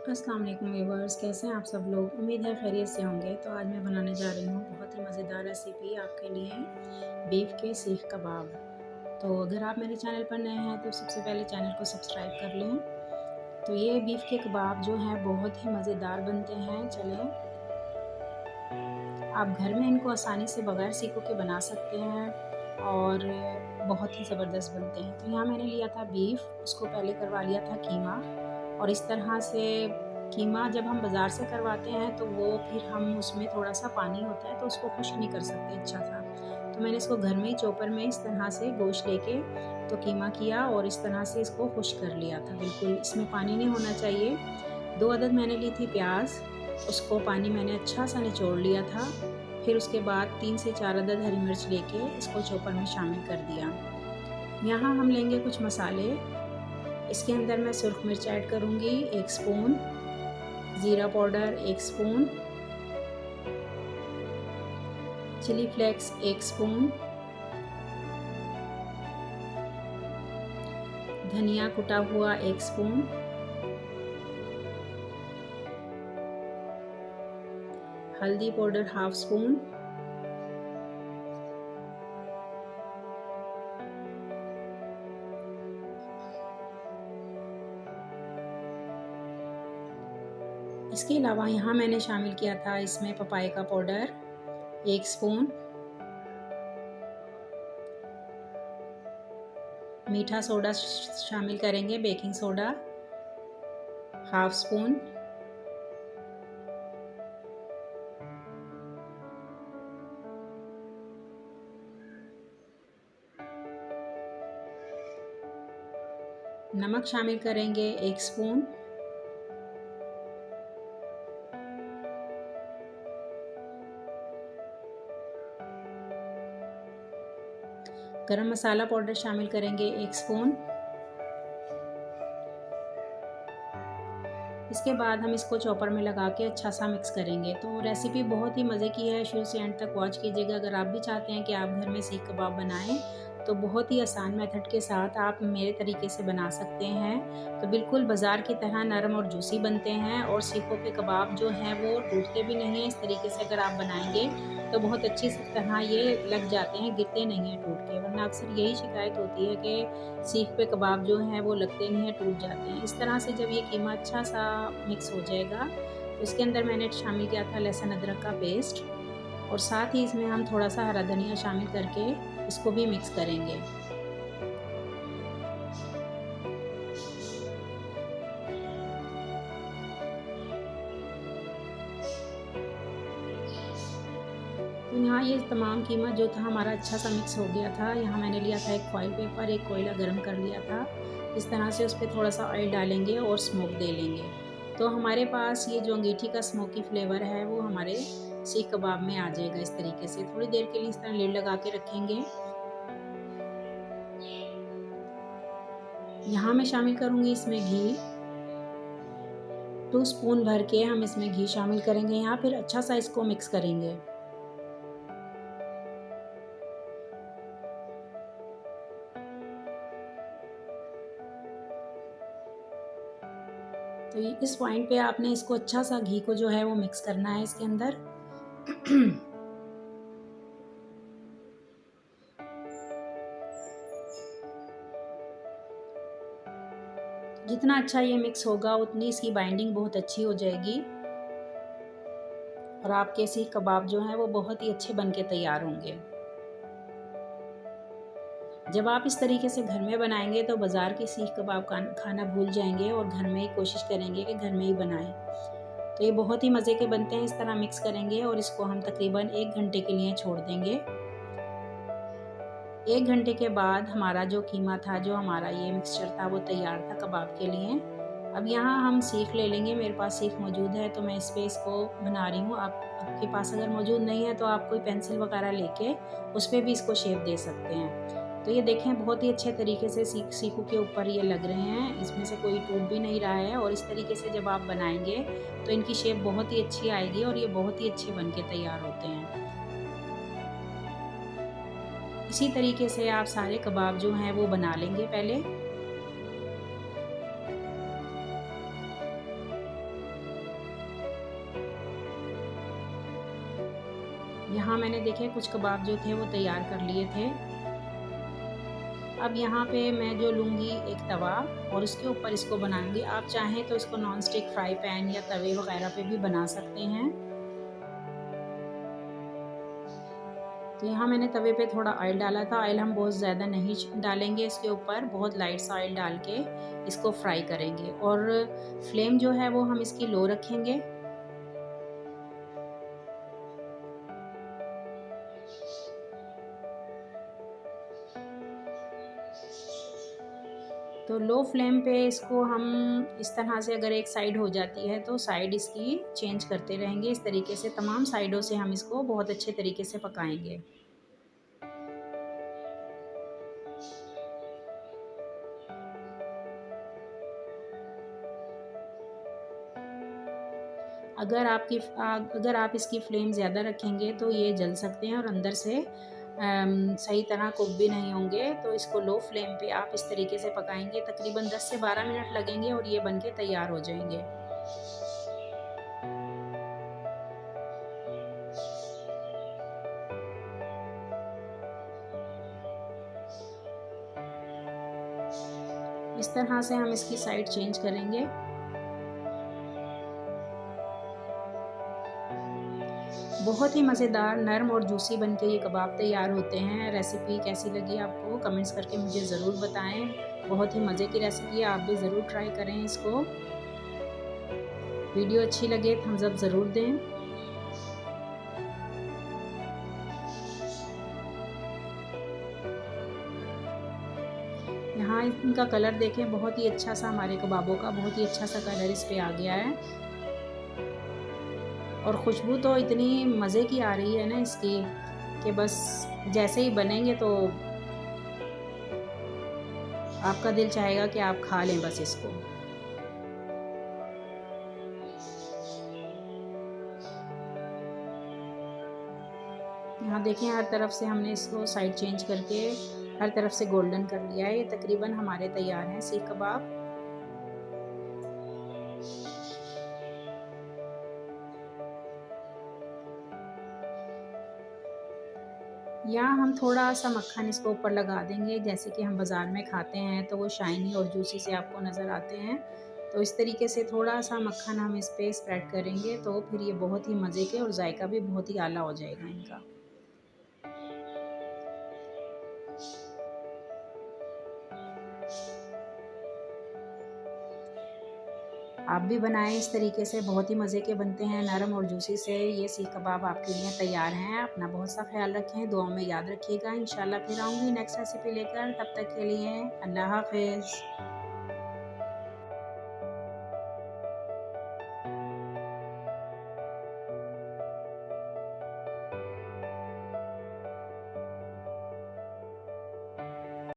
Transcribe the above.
अस्सलाम वालेकुम व्यूअर्स, कैसे हैं आप सब लोग। उम्मीद है खैरियत से होंगे। तो आज मैं बनाने जा रही हूँ बहुत ही मज़ेदार रेसिपी आपके लिए, बीफ के सीख कबाब। तो अगर आप मेरे चैनल पर नए हैं तो सबसे पहले चैनल को सब्सक्राइब कर लें। तो ये बीफ के कबाब जो हैं बहुत ही मज़ेदार बनते हैं। चलें, आप घर में इनको आसानी से बग़ैर सीखों के बना सकते हैं और बहुत ही ज़बरदस्त बनते हैं। तो यहाँ मैंने लिया था बीफ, उसको पहले करवा लिया था कीमा। और इस तरह से कीमा जब हम बाज़ार से करवाते हैं तो वो फिर हम उसमें थोड़ा-सा पानी होता है तो उसको खुश्क नहीं कर सकते अच्छा-सा। तो मैंने इसको घर में ही चॉपर में इस तरह से गोश्त लेके तो कीमा किया और इस तरह से इसको खुश्क कर लिया था। बिल्कुल इसमें पानी नहीं होना चाहिए। 2 अदद मैंने ली थी प्याज़, उसको पानी मैंने अच्छा-सा निचोड़ लिया था। फिर उसके बाद 3 से 4 अदद हरी मिर्च लेके इसको चॉपर में शामिल कर दिया। यहाँ हम लेंगे कुछ मसाले। इसके अंदर मैं सुर्ख मिर्च ऐड करूँगी 1 स्पून, ज़ीरा powder 1 spoon, chilli flakes 1 spoon, धनिया कुटा हुआ 1 स्पून, हल्दी पाउडर हाफ स्पून, इसके अलावा यहाँ मैंने शामिल किया था इसमें पपाया का पाउडर 1 स्पून, मीठा सोडा शामिल करेंगे, बेकिंग सोडा हाफ स्पून, नमक शामिल करेंगे 1 स्पून, गरम मसाला पाउडर शामिल करेंगे 1 स्पून। इसके बाद हम इसको चॉपर में लगा के अच्छा सा मिक्स करेंगे। तो रेसिपी बहुत ही मज़े की है, शुरू से एंड तक वॉच कीजिएगा। अगर आप भी चाहते हैं कि आप घर में सीख कबाब बनाएं तो बहुत ही आसान मेथड के साथ आप मेरे तरीके से बना सकते हैं। तो बिल्कुल बाज़ार की तरह नरम और जूसी बनते हैं और सीखों के कबाब जो हैं वो टूटते भी नहीं हैं। इस तरीके से अगर आप बनाएंगे तो बहुत अच्छी तरह ये लग जाते हैं, गिरते नहीं हैं टूट के। वरना अक्सर यही शिकायत होती है कि सीख पे कबाब जो हैं वो लगते नहीं हैं, टूट जाते हैं। इस तरह से जब ये कीमा अच्छा सा मिक्स हो जाएगा तो इसके अंदर मैंने शामिल किया था लहसुन अदरक का पेस्ट और साथ ही इसमें हम थोड़ा सा हरा धनिया शामिल करके इसको भी मिक्स करेंगे। तो यहाँ ये तमाम कीमा जो था हमारा अच्छा सा मिक्स हो गया था। यहाँ मैंने लिया था एक फॉइल पेपर, एक कोयला गर्म कर लिया था। इस तरह से उस पर थोड़ा सा ऑयल डालेंगे और स्मोक दे लेंगे। तो हमारे पास ये जो अंगीठी का स्मोकी फ्लेवर है वो हमारे सीख कबाब में आ जाएगा। इस तरीके से थोड़ी देर के लिए इस तरह लिड लगा के रखेंगे। यहाँ मैं शामिल करूँगी इसमें घी, 2 स्पून भर के हम इसमें घी शामिल करेंगे यहाँ। फिर अच्छा सा इसको मिक्स करेंगे। तो इस पॉइंट पे आपने इसको अच्छा सा घी को जो है वो मिक्स करना है इसके अंदर। जितना अच्छा ये मिक्स होगा उतनी इसकी बाइंडिंग बहुत अच्छी हो जाएगी और आपके सीख कबाब जो हैं वो बहुत ही अच्छे बन के तैयार होंगे। जब आप इस तरीके से घर में बनाएंगे तो बाज़ार की सीख कबाब खाना भूल जाएंगे और घर में ही कोशिश करेंगे कि घर में ही बनाएं। तो ये बहुत ही मज़े के बनते हैं। इस तरह मिक्स करेंगे और इसको हम तकरीबन 1 घंटे के लिए छोड़ देंगे। 1 घंटे के बाद हमारा जो कीमा था, जो हमारा ये मिक्सचर था वो तैयार था कबाब के लिए। अब यहाँ हम सीख ले लेंगे। मेरे पास सीख मौजूद है तो मैं इस पे इसको बना रही हूँ। आपके पास अगर मौजूद नहीं है तो आप कोई पेंसिल वगैरह लेके उस पे भी इसको शेप दे सकते हैं। तो ये देखें बहुत ही अच्छे तरीके से सीखों के ऊपर ये लग रहे हैं। इसमें से कोई टूट भी नहीं रहा है और इस तरीके से जब आप बनाएंगे तो इनकी शेप बहुत ही अच्छी आएगी और ये बहुत ही अच्छे बन के तैयार होते हैं। इसी तरीके से आप सारे कबाब जो हैं वो बना लेंगे पहले। यहाँ मैंने देखे कुछ कबाब जो थे वो तैयार कर लिए थे। अब यहाँ पे मैं जो लूँगी एक तवा और उसके ऊपर इसको बनाऊँगी। आप चाहें तो इसको नॉन स्टिक फ्राई पैन या तवे वगैरह पे भी बना सकते हैं। तो यहाँ मैंने तवे पे थोड़ा ऑयल डाला था। ऑयल हम बहुत ज़्यादा नहीं डालेंगे इसके ऊपर, बहुत लाइट सा ऑयल डाल के इसको फ्राई करेंगे और फ्लेम जो है वो हम इसकी लो रखेंगे। तो लो फ्लेम पे इसको हम इस तरह से, अगर एक साइड हो जाती है तो साइड इसकी चेंज करते रहेंगे। इस तरीके से तमाम साइडों से हम इसको बहुत अच्छे तरीके से पकाएंगे। अगर आप इसकी फ्लेम ज़्यादा रखेंगे तो ये जल सकते हैं और अंदर से सही तरह कुक भी नहीं होंगे। तो इसको लो फ्लेम पे आप इस तरीके से पकाएंगे, तकरीबन 10 से 12 मिनट लगेंगे और ये बनके तैयार हो जाएंगे। इस तरह से हम इसकी साइड चेंज करेंगे। बहुत ही मज़ेदार, नरम और जूसी बनके ये कबाब तैयार होते हैं। रेसिपी कैसी लगी आपको कमेंट्स करके मुझे ज़रूर बताएं। बहुत ही मज़े की रेसिपी है, आप भी ज़रूर ट्राई करें इसको। वीडियो अच्छी लगे थम्स अप ज़रूर दें। यहाँ इनका कलर देखें, बहुत ही अच्छा सा, हमारे कबाबों का बहुत ही अच्छा सा कलर इस पे आ गया है और खुशबू तो इतनी मज़े की आ रही है ना इसकी कि बस जैसे ही बनेंगे तो आपका दिल चाहेगा कि आप खा लें बस इसको। यहाँ देखें, हर तरफ से हमने इसको साइड चेंज करके हर तरफ से गोल्डन कर लिया है। ये तकरीबन हमारे तैयार हैं सीख कबाब। यहाँ हम थोड़ा सा मक्खन इसको ऊपर लगा देंगे, जैसे कि हम बाज़ार में खाते हैं तो वो शाइनी और जूसी से आपको नज़र आते हैं। तो इस तरीके से थोड़ा सा मक्खन हम इस पे स्प्रेड करेंगे तो फिर ये बहुत ही मज़े के और जायका भी बहुत ही आला हो जाएगा इनका। आप भी बनाएं इस तरीके से, बहुत ही मज़े के बनते हैं, नरम और जूसी से। ये सीख कबाब आपके लिए तैयार हैं। अपना बहुत सा ख्याल रखें, दुआ में याद रखिएगा। इंशाल्लाह फिर आऊँगी नेक्स्ट रेसिपी लेकर, तब तक के लिए अल्लाह हाफ़िज़।